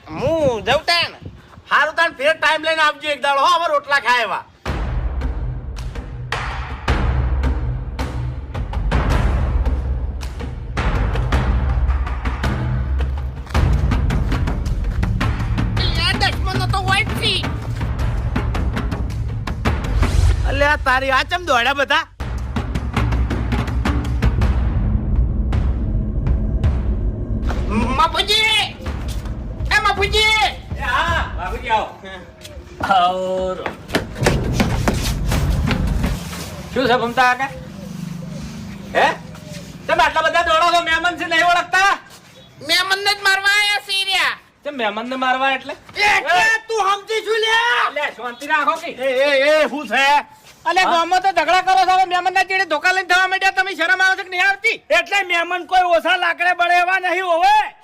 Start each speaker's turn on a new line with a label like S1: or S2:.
S1: હું જઉં તા ને.
S2: હારું તાન ફેર ટાઈમ લઈને આવજો એક દાડો હો હવે રોટલા ખાય એવા. અલ્યા તારી આ ચમ દોડ્યા બધા.
S1: બાપુજી એ બાપુજી
S2: હા બાબુજી આવો. શું છે ભમતા કાકા? હે તમે આટલા બધા દોડો છો? મહેમાન છે નહીં ઓળખતા?
S1: મહેમાનને જ મારવા આયા સીર્યા.
S2: તે મહેમાન ને મારવા એટલે
S1: તું સમજી છું લ્યા.
S2: લે શાંતિ રાખો કે
S1: એ શું છે?
S2: અલે ગામમાં તો ઝઘડા કરો છો, મહેમાન ના ચીડે ધોકા લઈને થવા માંડ્યા. તમે શરમ આવે છે કે નહીં આવતી?
S1: એટલે મહેમાન કોઈ ઓછા લાકડે બળે એવા નહીં હોવે.